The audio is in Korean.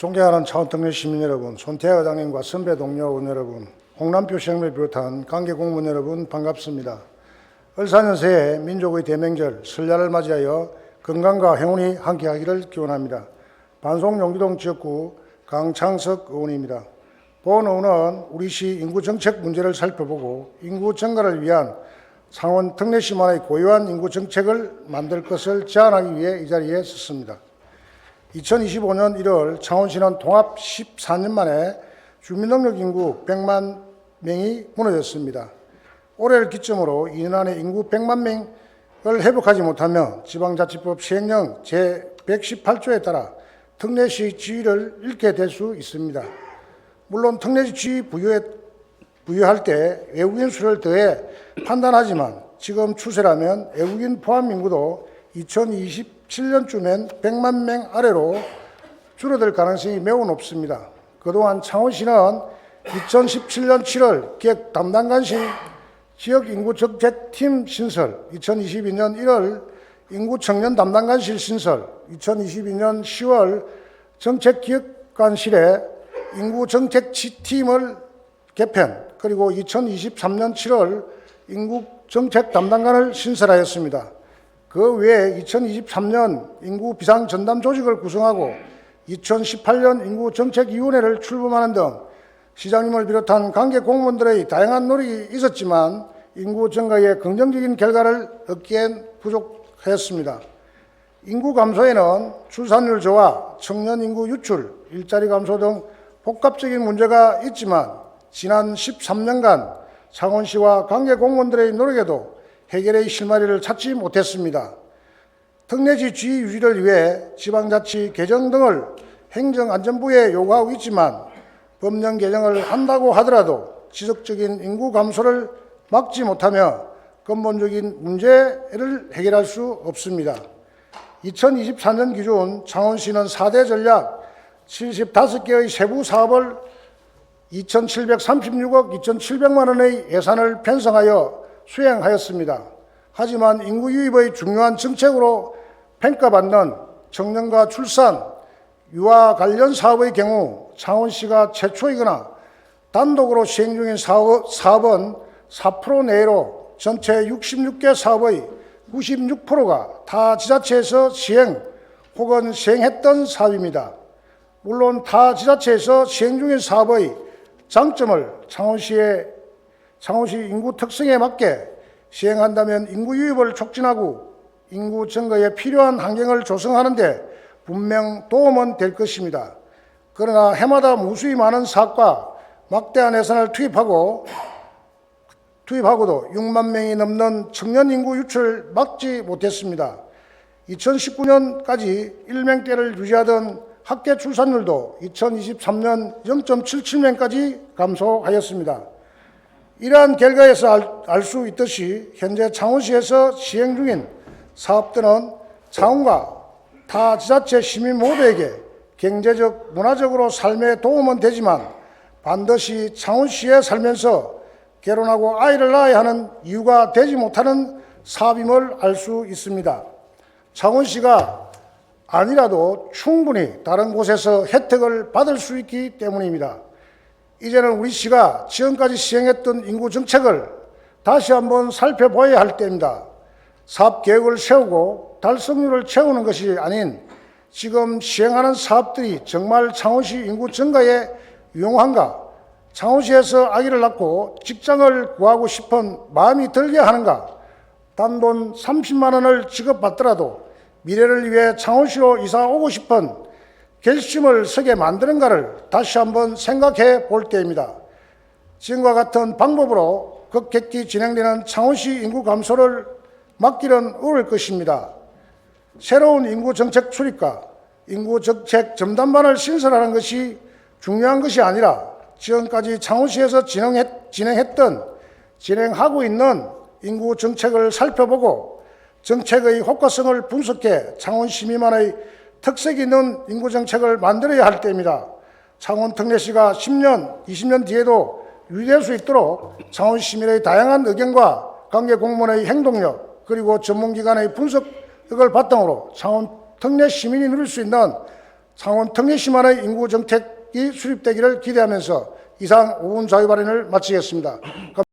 존경하는 차원특례 시민 여러분, 손태하 의장님과 선배 동료 의원 여러분, 홍남표 시장님을 비롯한 관계 공무원 여러분 반갑습니다. 을사년새해 민족의 대명절 설날을 맞이하여 건강과 행운이 함께하기를 기원합니다. 반송 용기동 지역구 강창석 의원입니다. 본 의원은 우리시 인구 정책 문제를 살펴보고 인구 증가를 위한 창원 특례시만의 고유한 인구 정책을 만들 것을 제안하기 위해 이 자리에 섰습니다. 2025년 1월 창원시는 통합 14년 만에 주민능력 인구 100만 명이 무너졌습니다. 올해를 기점으로 2년 안에 인구 100만 명을 회복하지 못하면 지방자치법 시행령 제118조에 따라 특례시 지위를 잃게 될 수 있습니다. 물론 특례시 지위 부여할 때 외국인 수를 더해 판단하지만 지금 추세라면 외국인 포함 인구도 2027년쯤엔 100만 명 아래로 줄어들 가능성이 매우 높습니다. 그동안 창원시는 2017년 7월 기획 담당관실 지역인구정책팀 신설, 2022년 1월 인구청년 담당관실 신설, 2022년 10월 정책기획관실에 인구정책팀을 개편, 그리고 2023년 7월 인구정책 담당관을 신설하였습니다. 그 외에 2023년 인구비상전담조직을 구성하고 2018년 인구정책위원회를 출범하는 등 시장님을 비롯한 관계 공무원들의 다양한 노력이 있었지만 인구 증가의 긍정적인 결과를 얻기엔 부족하였습니다. 인구 감소에는 출산율 저하, 청년 인구 유출, 일자리 감소 등 복합적인 문제가 있지만 지난 13년간 창원시와 관계 공무원들의 노력에도 해결의 실마리를 찾지 못했습니다. 특례시 지위 유지를 위해 지방자치 개정 등을 행정안전부에 요구하고 있지만 법령 개정을 한다고 하더라도 지속적인 인구 감소를 막지 못하며 근본적인 문제를 해결할 수 없습니다. 2024년 기준 창원시는 4대 전략 75개의 세부 사업을 2,736억 2,700만 원의 예산을 편성하여 수행하였습니다. 하지만 인구 유입의 중요한 정책으로 평가받는 청년과 출산, 유아 관련 사업의 경우 창원시가 최초이거나 단독으로 시행 중인 사업은 4% 내로 전체 66개 사업의 96%가 타 지자체에서 시행 혹은 시행했던 사업입니다. 물론 타 지자체에서 시행 중인 사업의 장점을 창원시 인구 특성에 맞게 시행한다면 인구 유입을 촉진하고 인구 증가에 필요한 환경을 조성하는 데 분명 도움은 될 것입니다. 그러나 해마다 무수히 많은 사업과 막대한 예산을 투입하고도 6만 명이 넘는 청년 인구 유출을 막지 못했습니다. 2019년까지 1명대를 유지하던 학계 출산율도 2023년 0.77명까지 감소하였습니다. 이러한 결과에서 알 수 있듯이 현재 창원시에서 시행 중인 사업들은 창원과 타 지자체 시민 모두에게 경제적, 문화적으로 삶에 도움은 되지만 반드시 창원시에 살면서 결혼하고 아이를 낳아야 하는 이유가 되지 못하는 사업임을 알 수 있습니다. 창원시가 아니라도 충분히 다른 곳에서 혜택을 받을 수 있기 때문입니다. 이제는 우리 시가 지금까지 시행했던 인구 정책을 다시 한번 살펴봐야 할 때입니다. 사업 계획을 세우고 달성률을 채우는 것이 아닌 지금 시행하는 사업들이 정말 창원시 인구 증가에 유용한가? 창원시에서 아기를 낳고 직장을 구하고 싶은 마음이 들게 하는가? 단돈 30만 원을 지급받더라도 미래를 위해 창원시로 이사 오고 싶은 결심을 서게 만드는가를 다시 한번 생각해 볼 때입니다. 지금과 같은 방법으로 급격히 진행되는 창원시 인구 감소를 막기는 어려울 것입니다. 새로운 인구 정책 수립과 인구 정책 전담반을 신설하는 것이 중요한 것이 아니라 지금까지 창원시에서 진행하고 있는 인구 정책을 살펴보고 정책의 효과성을 분석해 창원 시민만의 특색 있는 인구 정책을 만들어야 할 때입니다. 창원 특례시가 10년, 20년 뒤에도 유지될 수 있도록 창원 시민의 다양한 의견과 관계 공무원의 행동력 그리고 전문기관의 분석을 바탕으로 창원 특례 시민이 누릴 수 있는 창원 특례시만의 인구 정책이 수립되기를 기대하면서 이상 5분 자유 발언을 마치겠습니다.